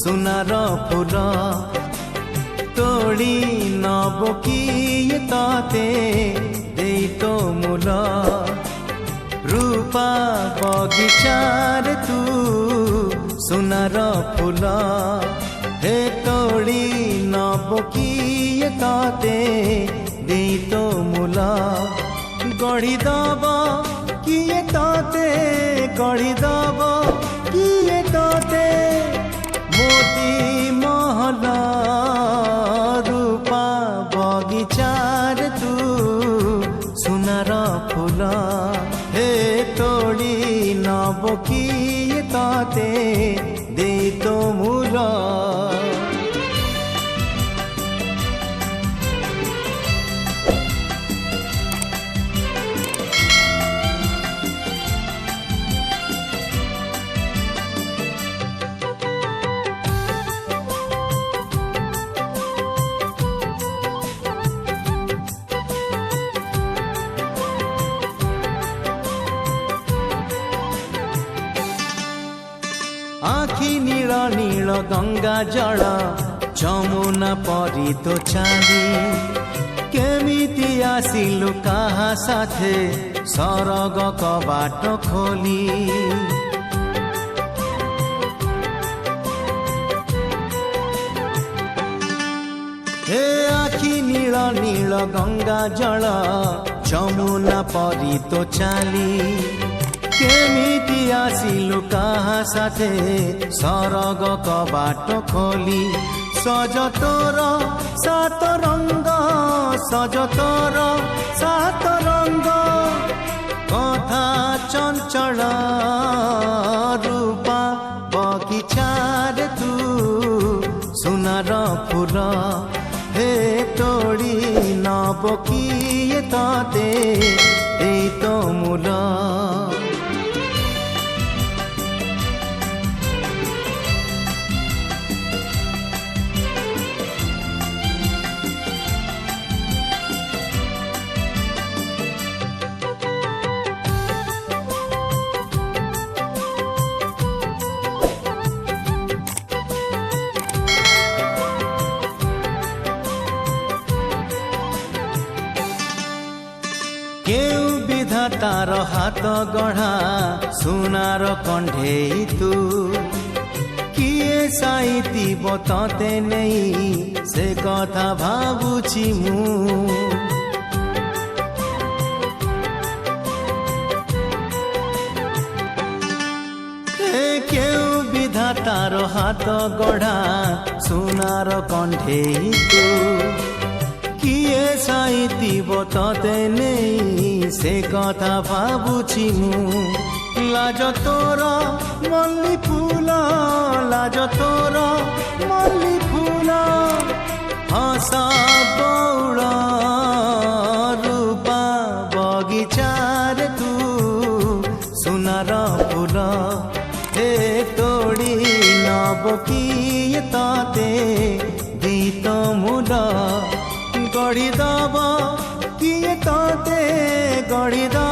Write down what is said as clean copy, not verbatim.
सुनार फूल तोड़ी नब किए ताते देई तो मूल रूपा बगीचार तू सुनार फूल हे तोड़ी नब किए ताते देई तो मूल गढ़ी दब किए ताते गढ़ी दब किए ताते मोती महल रूपा बगीचार तू सुनार फूल हे तोड़ी नब किए ताते देई तो मूल आखि नील नील गंगा जल जमुना परी तो चाली केमिति आसिलु काहा साथे सरग कबाट खोली हे आखि नील नील गंगा जल जमुना परी तो चाली केमिति आसिलु काहा साथे सरग कबाट खोली सज तोर सात रंग सज तोर सात रंग कथा चंचल रूपा बगीचार तू सुनार फूल हे तोड़ी नब किए ताते देई तो मूल केउ विधातार हाथ गढ़ा सुनार कंढे तू किए साइती बताते नहीं से कथा भावुची मु केउ विधातार हाथ गढ़ा सुनार कंढे तू किए साइती बताते नहीं से कथा भावुची मु लाज तोर मल्ली फूल लाज तोर मल्ली फूल हस बौड़ रूपा बगीचार तू सुनार फूल हे तोड़ी नब किए ताते देई तो मूल गढ़ी दब किए ताते गढ़ी दब